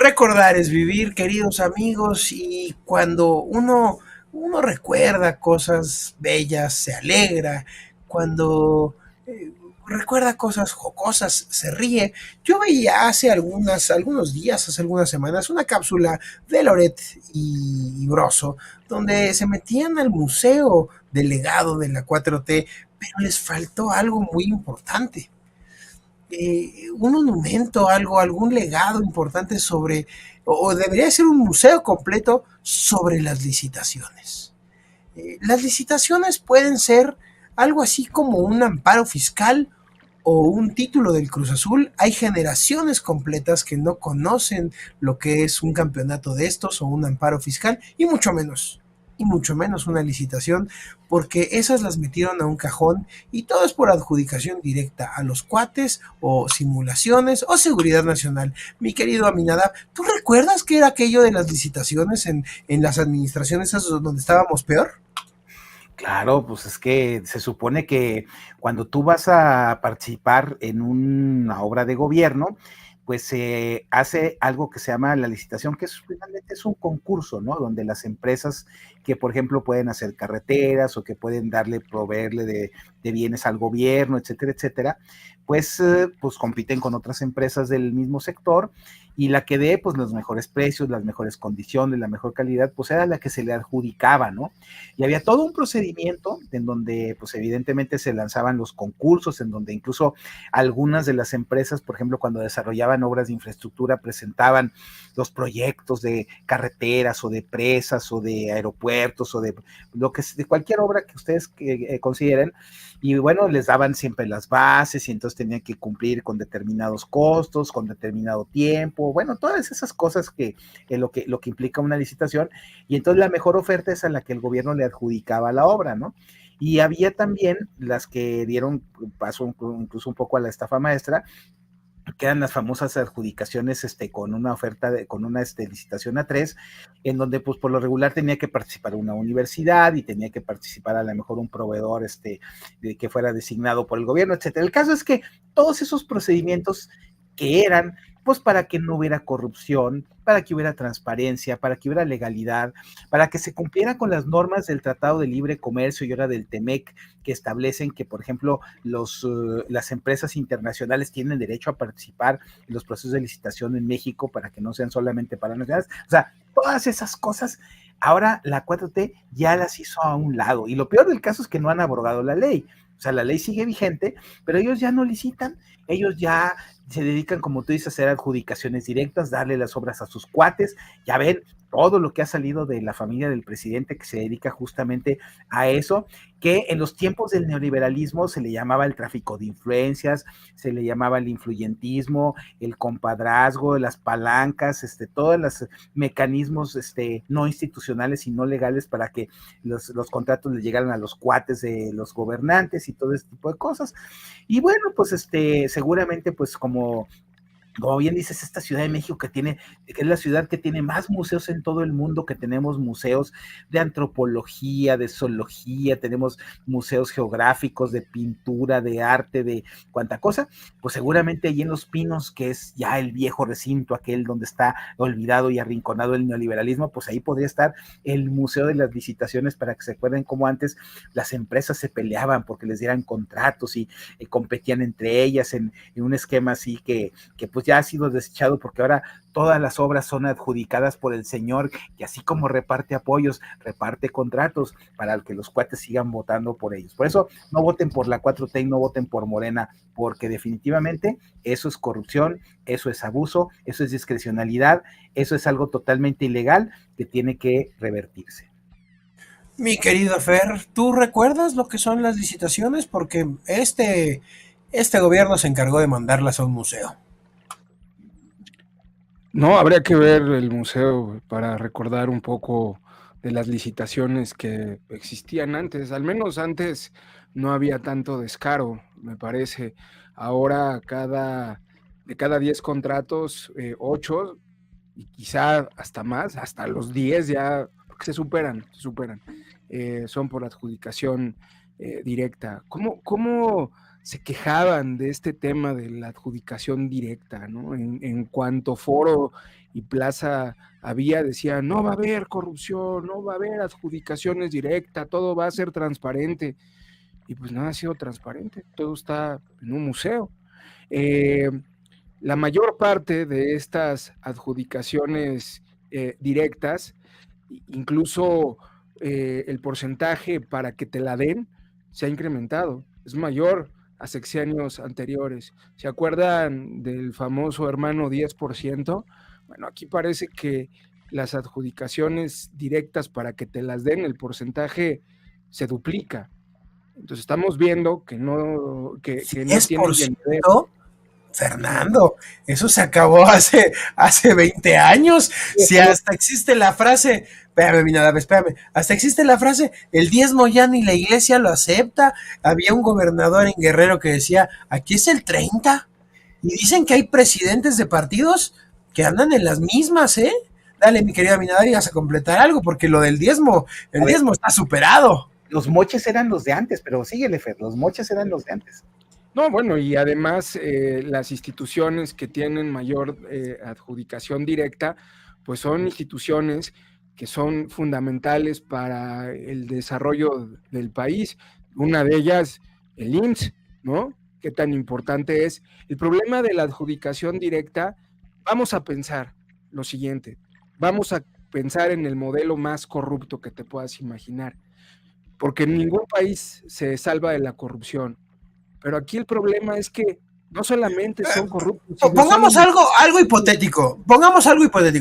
Recordar es vivir, queridos amigos, y cuando uno recuerda cosas bellas, se alegra, cuando eh, recuerda cosas jocosas, se ríe. Yo veía algunos días, hace algunas semanas, una cápsula de Loret y Broso, donde se metían al museo del legado de la 4T, pero les faltó algo muy importante, un monumento, algún legado importante sobre, o debería ser un museo completo sobre las licitaciones. Las licitaciones pueden ser algo así como un amparo fiscal o un título del Cruz Azul. Hay generaciones completas que no conocen lo que es un campeonato de estos o un amparo fiscal, y mucho menos una licitación, porque esas las metieron a un cajón y todo es por adjudicación directa a los cuates o simulaciones o seguridad nacional. Mi querido Aminadab, ¿tú recuerdas qué era aquello de las licitaciones en las administraciones esas donde estábamos peor? Claro, pues es que se supone que cuando tú vas a participar en una obra de gobierno, pues se hace algo que se llama la licitación, que finalmente es un concurso, ¿no? Donde las empresas que, por ejemplo, pueden hacer carreteras o que pueden proveerle de bienes al gobierno, etcétera, etcétera, pues compiten con otras empresas del mismo sector y la que dé, pues los mejores precios, las mejores condiciones, la mejor calidad, pues era la que se le adjudicaba, ¿no? Y había todo un procedimiento en donde, pues evidentemente se lanzaban los concursos, en donde incluso algunas de las empresas, por ejemplo, cuando desarrollaban obras de infraestructura, presentaban los proyectos de carreteras o de presas o de aeropuertos o de lo que de cualquier obra que ustedes consideren. Y bueno, les daban siempre las bases y entonces tenían que cumplir con determinados costos, con determinado tiempo, bueno, todas esas cosas lo que implica una licitación. Y entonces la mejor oferta es a la que el gobierno le adjudicaba la obra, ¿no? Y había también las que dieron paso incluso un poco a la estafa maestra, que eran las famosas adjudicaciones con una oferta, con una licitación a tres, en donde pues por lo regular tenía que participar una universidad y tenía que participar a lo mejor un proveedor que fuera designado por el gobierno, etcétera. El caso es que todos esos procedimientos que eran pues para que no hubiera corrupción, para que hubiera transparencia, para que hubiera legalidad, para que se cumpliera con las normas del Tratado de Libre Comercio y ahora del TEMEC, que establecen que, por ejemplo, las empresas internacionales tienen derecho a participar en los procesos de licitación en México para que no sean solamente para nacionales. O sea, todas esas cosas, ahora la 4T ya las hizo a un lado. Y lo peor del caso es que no han abrogado la ley. O sea, la ley sigue vigente, pero ellos ya no licitan, ellos ya se dedican, como tú dices, a hacer adjudicaciones directas, darle las obras a sus cuates. Ya ven todo lo que ha salido de la familia del presidente que se dedica justamente a eso, que en los tiempos del neoliberalismo se le llamaba el tráfico de influencias, se le llamaba el influyentismo, el compadrazgo, las palancas, todos los mecanismos no institucionales y no legales para que los contratos le llegaran a los cuates de los gobernantes y todo ese tipo de cosas. Y bueno, pues seguramente pues como bien dices, esta Ciudad de México que es la ciudad que tiene más museos en todo el mundo, que tenemos museos de antropología, de zoología, tenemos museos geográficos, de pintura, de arte, de cuanta cosa, pues seguramente allí en Los Pinos, que es ya el viejo recinto, aquel donde está olvidado y arrinconado el neoliberalismo, pues ahí podría estar el Museo de las Licitaciones para que se acuerden cómo antes las empresas se peleaban porque les dieran contratos y competían entre ellas en un esquema así que pues ya ha sido desechado porque ahora todas las obras son adjudicadas por el señor que así como reparte apoyos, reparte contratos para que los cuates sigan votando por ellos. Por eso no voten por la 4T y no voten por Morena, porque definitivamente eso es corrupción, eso es abuso, eso es discrecionalidad, eso es algo totalmente ilegal que tiene que revertirse. Mi querido Fer, ¿tú recuerdas lo que son las licitaciones? Porque este gobierno se encargó de mandarlas a un museo. No, habría que ver el museo para recordar un poco de las licitaciones que existían antes. Al menos antes no había tanto descaro, me parece. Ahora de cada 10 contratos, 8 y quizá hasta más, hasta los 10 ya, porque se superan, son por adjudicación directa. ¿Cómo se quejaban de este tema de la adjudicación directa, ¿no? En cuanto foro y plaza había, decían, no va a haber corrupción, no va a haber adjudicaciones directas, todo va a ser transparente. Y pues nada ha sido transparente, todo está en un museo. La mayor parte de estas adjudicaciones directas, incluso el porcentaje para que te la den, se ha incrementado, es mayor a sexenios anteriores. ¿Se acuerdan del famoso hermano 10%? Bueno, aquí parece que las adjudicaciones directas para que te las den, el porcentaje se duplica. Entonces estamos viendo que no, que no tienen llenadera. 10%, Fernando, eso se acabó hace 20 años. Si hasta existe la frase, espérame, mi nada, espérame, hasta existe la frase, el diezmo ya ni la iglesia lo acepta. Había un gobernador en Guerrero que decía, aquí es el 30. Y dicen que hay presidentes de partidos que andan en las mismas, ¿eh? Dale, mi querida Minada, y vas a completar algo, porque lo del diezmo, el diezmo está superado. Los moches eran los de antes, pero síguele, Fer, los moches eran los de antes. No, bueno, y además las instituciones que tienen mayor adjudicación directa, pues son instituciones que son fundamentales para el desarrollo del país. Una de ellas, el IMSS, ¿no? ¿Qué tan importante es? El problema de la adjudicación directa, vamos a pensar lo siguiente, vamos a pensar en el modelo más corrupto que te puedas imaginar, porque ningún país se salva de la corrupción. Pero aquí el problema es que no solamente son corruptos, sino Pongamos son... algo hipotético,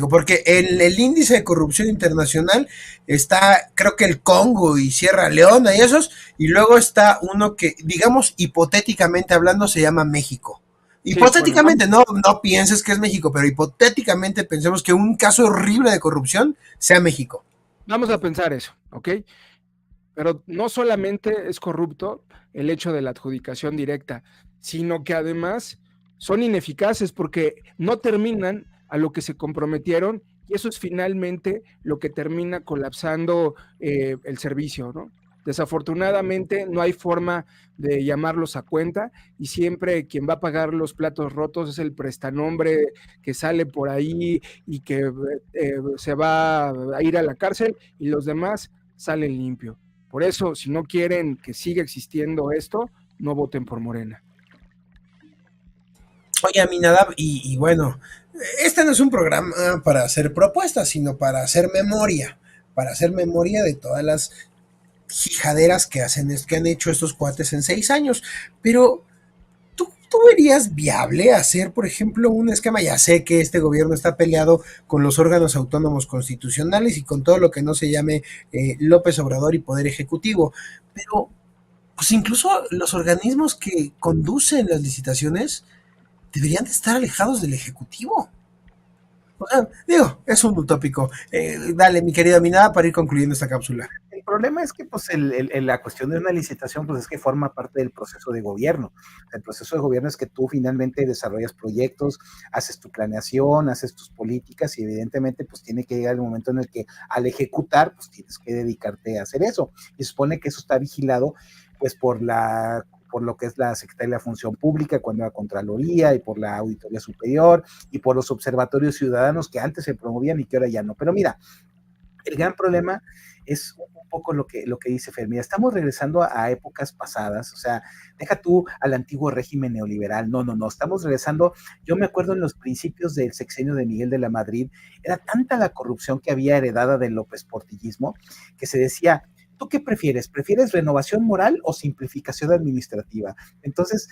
porque el índice de corrupción internacional está, creo que el Congo y Sierra Leona y esos, y luego está uno que, digamos, hipotéticamente hablando, se llama México. Sí, bueno, Hipotéticamente, no pienses que es México, pero hipotéticamente pensemos que un caso horrible de corrupción sea México. vamos a pensar eso, ¿ok? Pero no solamente es corrupto el hecho de la adjudicación directa, sino que además son ineficaces porque no terminan a lo que se comprometieron y eso es finalmente lo que termina colapsando el servicio, ¿no? Desafortunadamente no hay forma de llamarlos a cuenta y siempre quien va a pagar los platos rotos es el prestanombre que sale por ahí y que se va a ir a la cárcel y los demás salen limpios. Por eso, si no quieren que siga existiendo esto, no voten por Morena. Oye, Aminadab, y bueno, este no es un programa para hacer propuestas, sino para hacer memoria de todas las hijaderas que han hecho estos cuates en 6 años. Pero, ¿tú verías viable hacer, por ejemplo, un esquema? Ya sé que este gobierno está peleado con los órganos autónomos constitucionales y con todo lo que no se llame López Obrador y Poder Ejecutivo, pero pues incluso los organismos que conducen las licitaciones deberían de estar alejados del Ejecutivo. O sea, digo, es un utópico. Dale, mi querida Minada, para ir concluyendo esta cápsula. El problema es que pues la cuestión de una licitación pues es que forma parte del proceso de gobierno. El proceso de gobierno es que tú finalmente desarrollas proyectos, haces tu planeación, haces tus políticas y evidentemente pues tiene que llegar el momento en el que al ejecutar pues tienes que dedicarte a hacer eso. Y se supone que eso está vigilado pues por lo que es la Secretaría de la Función Pública, cuando la Contraloría y por la Auditoría Superior y por los observatorios ciudadanos que antes se promovían y que ahora ya no. Pero mira, el gran problema es un poco lo que dice Fermín. Estamos regresando a épocas pasadas, o sea, deja tú al antiguo régimen neoliberal, no, estamos regresando, yo me acuerdo en los principios del sexenio de Miguel de la Madrid, era tanta la corrupción que había heredada del López Portillismo, que se decía, ¿tú qué prefieres? ¿Prefieres renovación moral o simplificación administrativa? Entonces,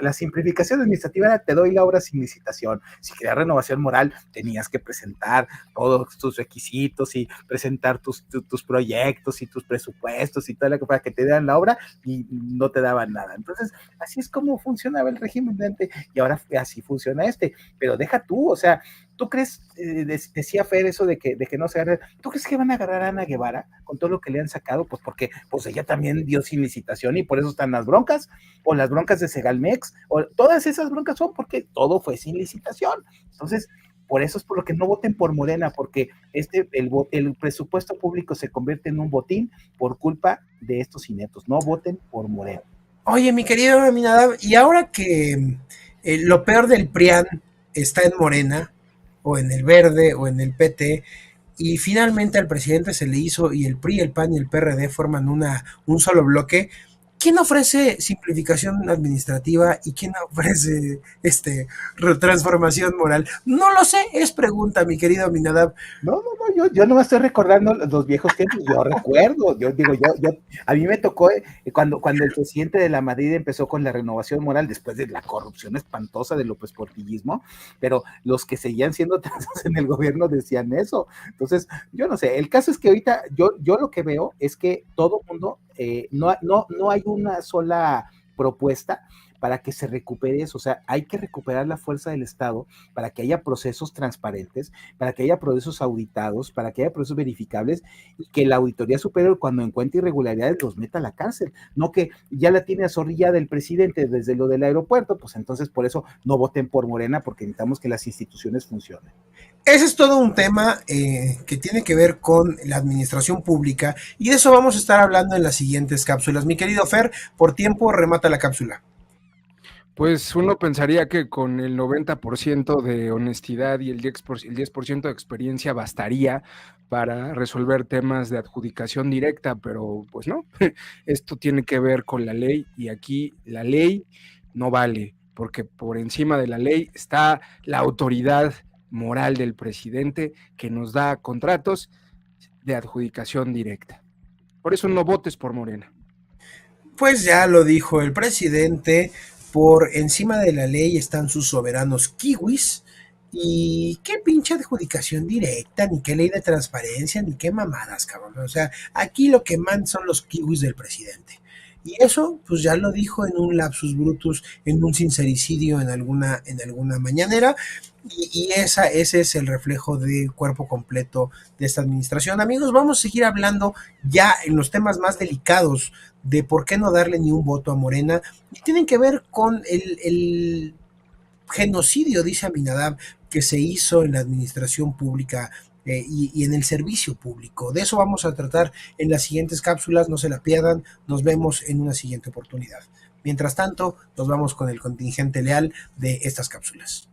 la simplificación administrativa era te doy la obra sin licitación. Si querías renovación moral, tenías que presentar todos tus requisitos y presentar tus proyectos y tus presupuestos y toda la para que te dieran la obra y no te daban nada. Entonces, así es como funcionaba el régimen de antes y ahora así funciona este. Pero deja tú, o sea, ¿tú crees, decía Fer eso de que no se agarra, ¿tú crees que van a agarrar a Ana Guevara con todo lo que le han sacado? Pues porque pues ella también dio sin licitación y por eso están las broncas, o las broncas de Segalmex, o todas esas broncas son porque todo fue sin licitación. Entonces, por eso es por lo que no voten por Morena, porque el presupuesto público se convierte en un botín por culpa de estos ineptos. No voten por Morena. Oye, mi querido Aminadab, y ahora que lo peor del PRIAN está en Morena, o en el Verde, o en el PT, y finalmente al presidente se le hizo, y el PRI, el PAN y el PRD forman un solo bloque, ¿quién ofrece simplificación administrativa y quién ofrece transformación moral? No lo sé, es pregunta, mi querido Aminadab. Yo no me estoy recordando los viejos tiempos, yo recuerdo, yo digo, a mí me tocó cuando el presidente de la Madrid empezó con la renovación moral después de la corrupción espantosa de López Portillismo, pero los que seguían siendo transos en el gobierno decían eso. Entonces, yo no sé, el caso es que ahorita yo lo que veo es que todo mundo, no hay una sola propuesta para que se recupere eso, o sea, hay que recuperar la fuerza del Estado para que haya procesos transparentes, para que haya procesos auditados, para que haya procesos verificables y que la Auditoría Superior cuando encuentre irregularidades los meta a la cárcel, no que ya la tiene azorrillada el presidente desde lo del aeropuerto, pues entonces por eso no voten por Morena porque necesitamos que las instituciones funcionen. Ese es todo un tema que tiene que ver con la administración pública y de eso vamos a estar hablando en las siguientes cápsulas. Mi querido Fer, por tiempo remata la cápsula. Pues uno pensaría que con el 90% de honestidad y el 10% de experiencia bastaría para resolver temas de adjudicación directa, pero pues no, esto tiene que ver con la ley y aquí la ley no vale, porque por encima de la ley está la autoridad moral del presidente que nos da contratos de adjudicación directa. Por eso no votes por Morena. Pues ya lo dijo el presidente, por encima de la ley están sus soberanos kiwis. Y qué pinche adjudicación directa, ni qué ley de transparencia, ni qué mamadas, cabrón. O sea, aquí lo que mandan son los kiwis del presidente. Y eso, pues ya lo dijo en un lapsus brutus, en un sincericidio en alguna mañanera. Ese es el reflejo del cuerpo completo de esta administración. Amigos, vamos a seguir hablando ya en los temas más delicados de por qué no darle ni un voto a Morena. Y tienen que ver con el genocidio, dice Aminadab, que se hizo en la administración pública y en el servicio público. De eso vamos a tratar en las siguientes cápsulas, no se la pierdan, nos vemos en una siguiente oportunidad. Mientras tanto, nos vamos con el contingente leal de estas cápsulas.